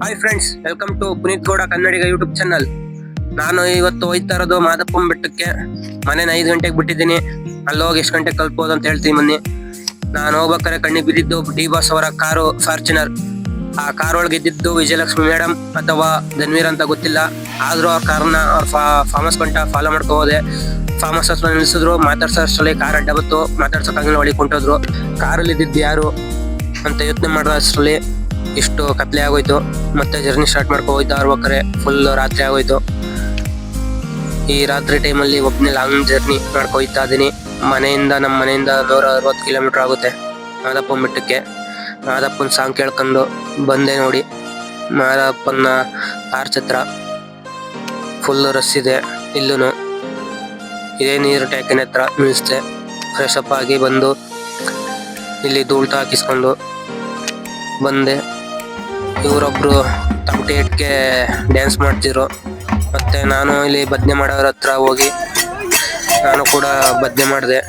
Hi friends, welcome to Puneeth Gowda Kannadiga YouTube channel. ನಾನು ಇವತ್ತು ಹೋಯ್ತಾ ಇರೋದು ಮಾದಪ್ಪನ ಬೆಟ್ಟಕ್ಕೆ. ಮನೇನ 5 ಗಂಟೆಗೆ ಬಿಟ್ಟಿದ್ದೀನಿ. ಅಲ್ಲಿ ಹೋಗಿ ಎಷ್ಟು ಗಂಟೆಗೆ ತಲುಪೋದು ಅಂತ ಹೇಳ್ತೀನಿ ಬನ್ನಿ. ನಾನು ಹೋಗ್ಬೇಕಾದ್ರೆ ಕಣ್ಣಿಗೆ ಬಿದ್ದಿದ್ದು ಡಿ ಬಾಸ್ ಅವರ ಕಾರು ಫಾರ್ಚುನರ್. ಆ ಕಾರ್ ಒಳಗೆ ಇದ್ದಿದ್ದು ವಿಜಯಲಕ್ಷ್ಮಿ ಮೇಡಮ್ ಅಥವಾ ಧನ್ವೀರ್ ಅಂತ ಗೊತ್ತಿಲ್ಲ. ಆದ್ರೂ ಅವ್ರ ಕಾರ್ನ ಅವ್ರ ಫಾರ್ಮಸ್ ಗಂಟ ಫಾಲೋ ಮಾಡ್ಕೊ ಹೋದೆ. ಫಾರ್ಮಸ್ ಹತ್ರ ನಿಲ್ಸಿದ್ರು. ಮಾತಾಡ್ಸೋಷ್ಟರಲ್ಲಿ ಕಾರ್ ಅಡ್ಡ ಬತ್ತು. ಮಾತಾಡ್ಸೋಕಾಗಲಿಲ್ಲ, ಒಳಗೆ ಕೊಂಟೋದ್ರು. ಕಾರಲ್ಲಿ ಇದ್ದಿದ್ದು ಯಾರು ಅಂತ ಯೋಚನೆ ಮಾಡೋ ಅಷ್ಟರಲ್ಲಿ ಇಷ್ಟು ಕತ್ಲೆ ಆಗೋಯ್ತು. ಮತ್ತೆ ಜರ್ನಿ ಸ್ಟಾರ್ಟ್ ಮಾಡ್ಕೊ ಹೋಯ್ತಾ ಇರ್ಬೇಕಾರೆ ಫುಲ್ ರಾತ್ರಿ ಆಗೋಯ್ತು. ಈ ರಾತ್ರಿ ಟೈಮಲ್ಲಿ ಒಬ್ಬನೇ ಲಾಂಗ್ ಜರ್ನಿ ಮಾಡ್ಕೊ ಹೋಯ್ತಾ ಇದೀನಿ. ನಮ್ಮ ಮನೆಯಿಂದ 160 ಕಿಲೋಮೀಟರ್ ಆಗುತ್ತೆ ಮಾದಪ್ಪನ ಬೆಟ್ಟಕ್ಕೆ. ಮಾದಪ್ಪನ ಸಾಂಗ್ ಕೇಳ್ಕೊಂಡು ಬಂದೆ. ನೋಡಿ, ಮಾದಪ್ಪನ ಆರ್ಚ್ ಹತ್ರ ಫುಲ್ ರಸ್ ಇದೆ. ಇಲ್ಲೂ ಇದೇ ನೀರು ಟ್ಯಾಂಕಿನ ಹತ್ರ ನಿಲ್ಲಿಸ್ದೆ. ಫ್ರೆಶ್ ಅಪ್ ಆಗಿ ಬಂದು ಇಲ್ಲಿ ಧೂಳ್ತ ಹಾಕಿಸ್ಕೊಂಡು ಬಂದೆ. ಇವರೊಬ್ರು ತಮಟೆ ಇಟ್ಕೆ ಡ್ಯಾನ್ಸ್ ಮಾಡ್ತಿದ್ರು. ಮತ್ತೆ ನಾನು ಇಲ್ಲಿ ಬದ್ನೆ ಮಾಡೋರ ಹತ್ರ ಹೋಗಿ ನಾನು ಕೂಡ ಬದ್ನೆ ಮಾಡಿದೆ.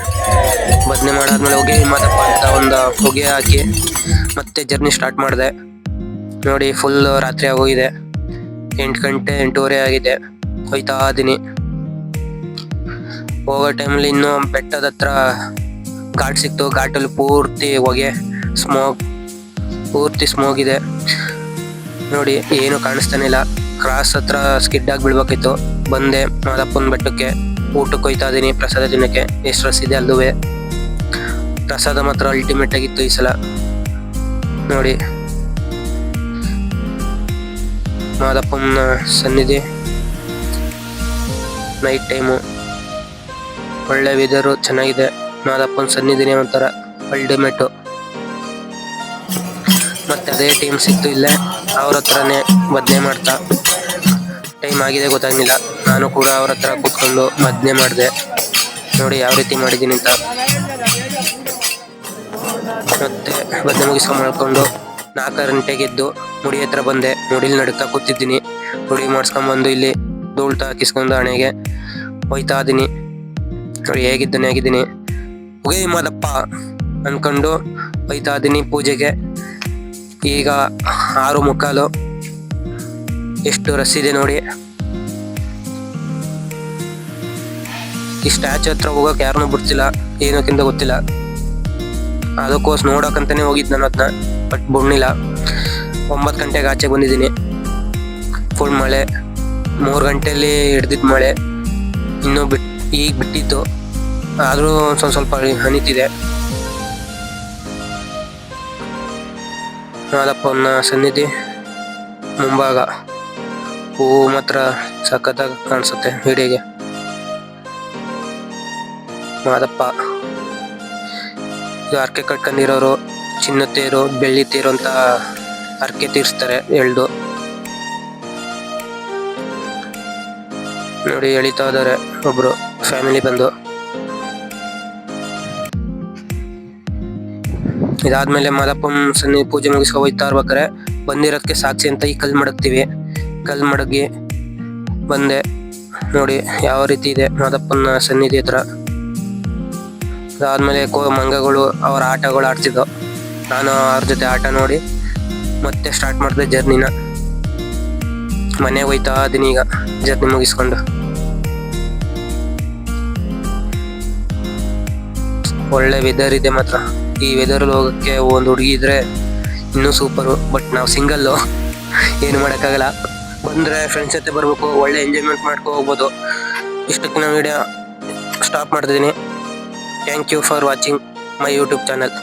ಬದ್ನೆ ಮಾಡಾದ್ಮೇಲೆ ಹೋಗಿ ಮಾದಪ್ಪ ಅಂತ ಒಂದು ಹೊಗೆ ಹಾಕಿ ಮತ್ತೆ ಜರ್ನಿ ಸ್ಟಾರ್ಟ್ ಮಾಡಿದೆ. ನೋಡಿ, ಫುಲ್ ರಾತ್ರಿ ಆಗೋಗಿದೆ. 8 ಗಂಟೆ 8:30 ಆಗಿದೆ. ಹೋಯ್ತಾ ಇದೀನಿ. ಹೋಗೋ ಟೈಮಲ್ಲಿ ಇನ್ನೂ ಬೆಟ್ಟದ ಹತ್ರ ಘಾಟ್ ಸಿಕ್ತು. ಘಾಟಲ್ಲಿ ಪೂರ್ತಿ ಹೊಗೆ, ಪೂರ್ತಿ ಸ್ಮೋಕ್ ಇದೆ. ನೋಡಿ, ಏನು ಕಾಣಿಸ್ತಾನೆ ಇಲ್ಲ. ಕ್ರಾಸ್ ಹತ್ರ ಸ್ಕಿಡ್ ಆಗಿ ಬೀಳ್ಬೇಕಿತ್ತು. ಬಂದೆ ಮಾದಪ್ಪನ ಬೆಟ್ಟಕ್ಕೆ. ಊಟಕ್ಕೆ ಹೋಯ್ತಾ ಇದೀನಿ ಪ್ರಸಾದ ದಿನಕ್ಕೆ. ಎಷ್ಟು ರಸ್ ಇದೆ ಅಲ್ಲೂ. ಪ್ರಸಾದ ಮಾತ್ರ ಅಲ್ಟಿಮೇಟ್ ಆಗಿತ್ತು ಈ ಸಲ. ನೋಡಿ, ಮಾದಪ್ಪನ ಸನ್ನಿಧಿ ನೈಟ್ ಟೈಮು. ಒಳ್ಳೆ ವೆದರು, ಚೆನ್ನಾಗಿದೆ. ಮಾದಪ್ಪನ ಸನ್ನಿಧಿನೇ ಒಂಥರ ಅಲ್ಟಿಮೇಟು. ಮತ್ತೆ ಅದೇ ಟೈಮ್ ಸಿಕ್ತು ಇಲ್ಲೇ. ಅವ್ರ ಹತ್ರನೇ ಬದ್ನೆ ಮಾಡ್ತಾ ಟೈಮ್ ಆಗಿದೆ ಗೊತ್ತಾಗ್ಲಿಲ್ಲ. ನಾನು ಕೂಡ ಅವ್ರ ಹತ್ರ ಕೂತ್ಕೊಂಡು ಬದ್ನೆ ಮಾಡಿದೆ. ನೋಡಿ ಯಾವ ರೀತಿ ಮಾಡಿದ್ದೀನಿ ಅಂತ. ಮತ್ತೆ ಬದ್ನೆ ಮುಗಿಸ್ಕೊಂಡು ಮಾಡ್ಕೊಂಡು 4 ಗಂಟೆಗೆ ಎದ್ದು ಮುಡಿ ಹತ್ರ ಬಂದೆ. ಮುಡಿಲಿ ನಡ್ತಾ ಕೂತಿದ್ದೀನಿ. ಮುಡಿ ಮಾಡಿಸ್ಕೊಂಡ್ಬಂದು ಇಲ್ಲಿ ಧೂಳ್ತ ಹಾಕಿಸ್ಕೊಂಡು ಹಣೆಗೆ ಹೋಯ್ತಾ ಇದೀನಿ. ನೋಡಿ ಹೇಗಿದ್ದೀನಿ. ಹೋಗೇ ಮಾದಪ್ಪ ಅನ್ಕೊಂಡು ಹೋಯ್ತಾ ಇದೀನಿ ಪೂಜೆಗೆ. ಈಗ 6:45. ಎಷ್ಟು ರಸ್ ಇದೆ ನೋಡಿ. ಈ ಸ್ಟ್ಯಾಚು ಹತ್ರ ಹೋಗಕ್ ಯಾರನ್ನೂ ಬಿಡ್ತಿಲ್ಲ, ಏನಕ್ಕಿಂತ ಗೊತ್ತಿಲ್ಲ. ಅದಕ್ಕೋಸ್ ನೋಡಕಂತಾನೆ ಹೋಗಿದ್ ನಾನು ಅದನ್ನ, ಬಟ್ ಬಿಡ್ಲಿಲ್ಲ. 9 ಗಂಟೆಗೆ ಆಚೆ ಬಂದಿದ್ದೀನಿ. ಫುಲ್ ಮಳೆ. 3 ಗಂಟೆಯಲ್ಲಿ ಹಿಡ್ದಿದ್ ಮಳೆ. ಇನ್ನೂ ಈಗ ಬಿಟ್ಟಿತ್ತು, ಆದ್ರೂ ಸ್ವಲ್ಪ ಹನಿತಿದೆ. ಮಾದಪ್ಪನ ಸನ್ನಿಧಿ ಮುಂಭಾಗ ಹೂವು ಮಾತ್ರ ಸಖತ್ತಾಗಿ ಕಾಣಿಸುತ್ತೆ ವಿಡಿಯೋಗೆ. ಮಾದಪ್ಪ ಇದು ಹರಕೆ ಕಟ್ಕೊಂಡಿರೋರು ಚಿನ್ನ ತೇರು, ಬೆಳ್ಳಿ ತೇರು ಅಂತ ಹರಕೆ ತೀರಿಸ್ತಾರೆ ಎಳ್ದು. ನೋಡಿ, ಎಳಿತಾ ಇದಾರೆ ಒಬ್ರು ಫ್ಯಾಮಿಲಿ ಬಂದು. ಇದಾದ್ಮೇಲೆ ಮಾದಪ್ಪನ ಸನ್ನಿಧಿ ಪೂಜೆ ಮುಗಿಸ್ಕೊ ಹೋಯ್ತಾ ಇರ್ಬೇಕಾರೆ ಬಂದಿರೋದಕ್ಕೆ ಸಾಕ್ಷಿ ಅಂತ ಈ ಕಲ್ ಮಡಗಿ ಬಂದೆ. ನೋಡಿ ಯಾವ ರೀತಿ ಇದೆ ಮಾದಪ್ಪನ ಸನ್ನಿಧಿ ಹತ್ರ. ಅದಾದ್ಮೇಲೆ ಮಂಗಗಳು ಅವರ ಆಟಗಳು ಆಡ್ತಿದ್ದವು. ನಾನು ಅವ್ರ ಜೊತೆ ಆಟ ನೋಡಿ ಮತ್ತೆ ಸ್ಟಾರ್ಟ್ ಮಾಡಿದೆ ಜರ್ನಿನ. ಮನೆಗೆ ಹೋಯ್ತಾ ಇದೀನಿ ಈಗ ಜರ್ನಿ ಮುಗಿಸ್ಕೊಂಡು. ಒಳ್ಳೆ ವೆದರ್ ಇದೆ ಮಾತ್ರ. ಈ ವೆದರಲ್ಲಿ ಹೋಗಕ್ಕೆ ಒಂದು ಹುಡುಗಿ ಇದ್ರೆ ಇನ್ನೂ ಸೂಪರು. ಬಟ್ ನಾವು ಸಿಂಗಲ್ಲು, ಏನು ಮಾಡೋಕ್ಕಾಗಲ್ಲ. ಬಂದರೆ ಫ್ರೆಂಡ್ಸ್ ಜೊತೆ ಬರಬೇಕು, ಒಳ್ಳೆ ಎಂಜಾಯ್ಮೆಂಟ್ ಮಾಡ್ಕೊ ಹೋಗ್ಬೋದು. ಇಷ್ಟಕ್ಕೆ ನಾನು ವಿಡಿಯೋ ಸ್ಟಾಪ್ ಮಾಡ್ತಿದ್ದೀನಿ. Thank you for watching my YouTube channel.